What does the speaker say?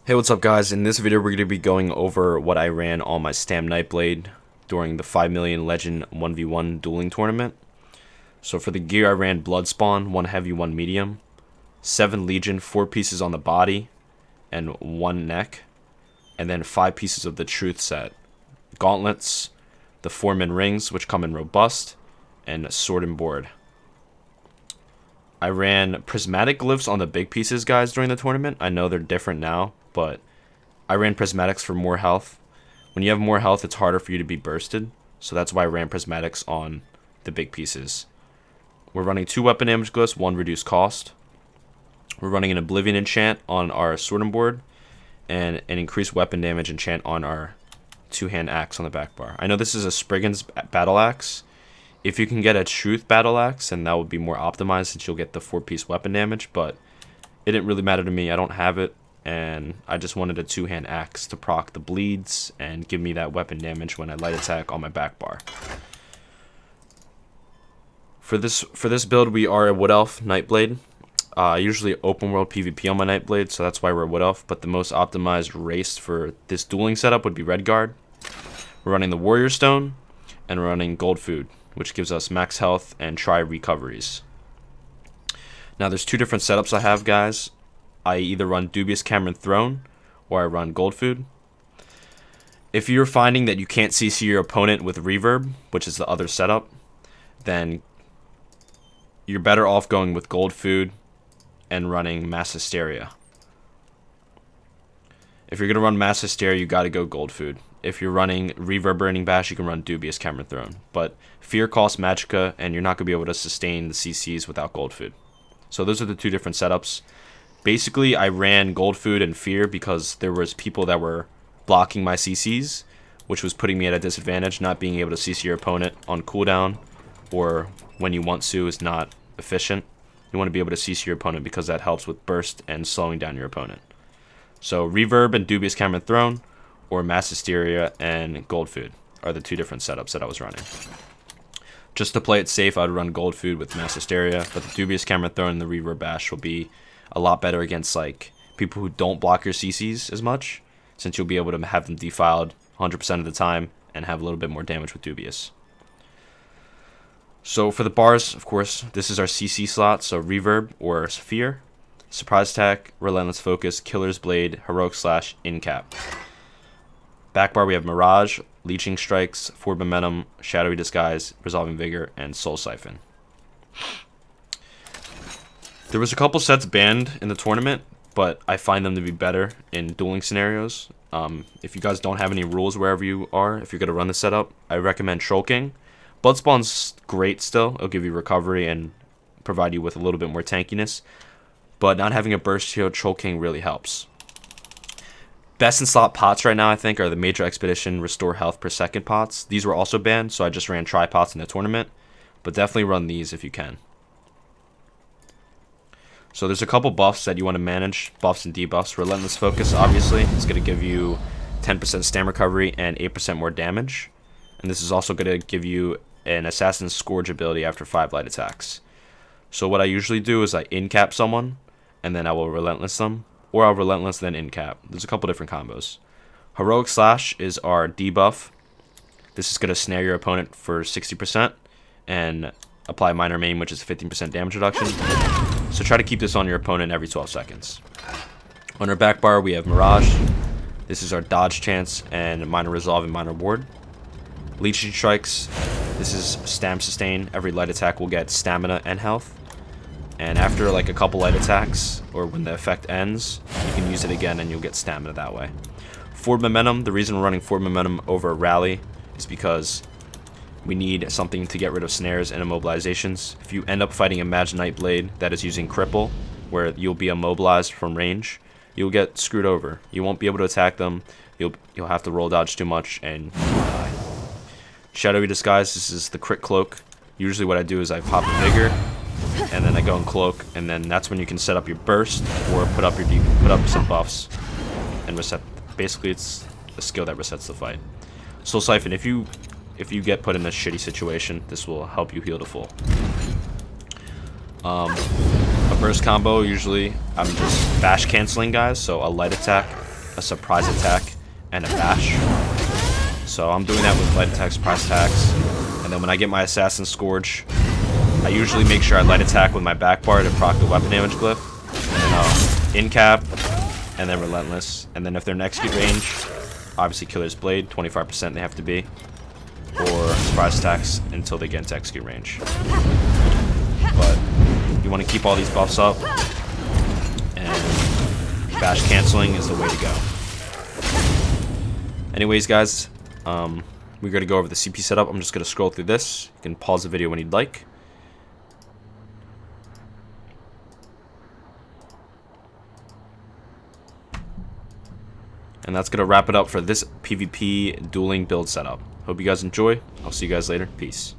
Hey, what's up guys? In this video we're going to be going over what I ran on my Stamina Nightblade during the 5 Million Legend 1v1 Dueling Tournament. So for the gear I ran Bloodspawn, 1 heavy, 1 medium, 7 Legion, 4 pieces on the body, and 1 neck, and then 5 pieces of the Truth set. Gauntlets, the 4-man rings which come in robust, and sword and board. I ran prismatic glyphs on the big pieces guys during the tournament. I know they're different now, but I ran prismatics for more health. When you have more health, it's harder for you to be bursted, so that's why I ran prismatics on the big pieces. We're running 2 weapon damage glyphs, 1 reduced cost. We're running an Oblivion enchant on our sword and board, and an increased weapon damage enchant on our 2-hand axe on the back bar. I know this is a Spriggan's battle axe. If you can get a Truth battle axe, then that would be more optimized since you'll get the 4-piece weapon damage, but it didn't really matter to me. I don't have it, and I just wanted a 2-hand axe to proc the bleeds and give me that weapon damage when I light attack on my back bar. For this build, we are a Wood Elf Nightblade. Usually open world PvP on my Nightblade, so that's why we're a Wood Elf, but the most optimized race for this dueling setup would be Redguard. We're running the Warrior Stone, and we're running Gold Food, which gives us max health and try recoveries. Now there's 2 different setups I have, guys. I either run Dubious Cameron Throne or I run Gold Food. If you're finding that you can't CC your opponent with Reverb, which is the other setup, then you're better off going with Gold Food and running Mass Hysteria. If you're going to run Mass Hysteria, you got to go Gold Food. If you're running Reverberating Bash, you can run Dubious Cameron Throne. But Fear costs Magicka, and you're not going to be able to sustain the CCs without Gold Food. So those are the 2 different setups. Basically, I ran Gold Food and Fear because there was people that were blocking my CCs, which was putting me at a disadvantage. Not being able to CC your opponent on cooldown or when you want to is not efficient. You want to be able to CC your opponent because that helps with burst and slowing down your opponent. So Reverb and Dubious Cameron Throne, or Mass Hysteria and Gold Food are the 2 different setups that I was running. Just to play it safe, I'd run Gold Food with Mass Hysteria, but the Dubious Cameron Throne and the Reverb Bash will be a lot better against like people who don't block your CCs as much, since you'll be able to have them defiled 100% of the time and have a little bit more damage with Dubious. So for the bars, of course, this is our CC slot, so Reverb or Fear, Surprise Attack, Relentless Focus, Killer's Blade, Heroic Slash, Incap. Back bar we have Mirage, Leeching Strikes, Forward Momentum, Shadowy Disguise, Resolving Vigor, and Soul Siphon. There was a couple sets banned in the tournament, but I find them to be better in dueling scenarios. If you guys don't have any rules wherever you are, if you're going to run the setup, I recommend Troll King. Bloodspawn's great still. It'll give you recovery and provide you with a little bit more tankiness. But not having a burst shield, Troll King really helps. Best in slot pots right now, I think, are the Major Expedition Restore Health per Second pots. These were also banned, so I just ran tri-pots in the tournament. But definitely run these if you can. So there's a couple buffs that you want to manage, buffs and debuffs. Relentless Focus, obviously, is going to give you 10% stam recovery and 8% more damage. And this is also going to give you an Assassin's Scourge ability after 5 light attacks. So what I usually do is I incap someone, and then I will Relentless them. Or I'll Relentless, then Incap. There's a couple different combos. Heroic Slash is our debuff. This is going to snare your opponent for 60% and apply Minor Maim, which is 15% damage reduction. So try to keep this on your opponent every 12 seconds. On our back bar, we have Mirage. This is our dodge chance and Minor Resolve and Minor Ward. Leeching Strikes. This is Stam Sustain. Every light attack will get stamina and health. And after like a couple light attacks, or when the effect ends, you can use it again and you'll get stamina that way. Forward Momentum, the reason we're running Forward Momentum over Rally is because we need something to get rid of snares and immobilizations. If you end up fighting a Mage Nightblade that is using Cripple, where you'll be immobilized from range, you'll get screwed over. You won't be able to attack them, you'll have to roll dodge too much, and you'll die. Shadowy Disguise, this is the Crit Cloak. Usually what I do is I pop a Vigor, and then I go and Cloak, and then that's when you can set up your burst or put up some buffs and reset. Basically, it's a skill that resets the fight. Soul Siphon, if you get put in a shitty situation, this will help you heal to full. A burst combo, usually I'm just bash canceling guys, so a light attack a surprise attack, and a bash. So I'm doing that with light attacks, surprise attacks, and then when I get my Assassin Scourge, I usually make sure I light attack with my back bar to proc the weapon damage glyph, and then in cap, and then relentless, and then if they're in execute range, obviously Killer's Blade, 25% they have to be, or surprise attacks until they get into execute range. But you want to keep all these buffs up, and bash canceling is the way to go. Anyways, guys, we're going to go over the CP setup. I'm just going to scroll through this. You can pause the video when you'd like. And that's going to wrap it up for this PvP dueling build setup. Hope you guys enjoy. I'll see you guys later. Peace.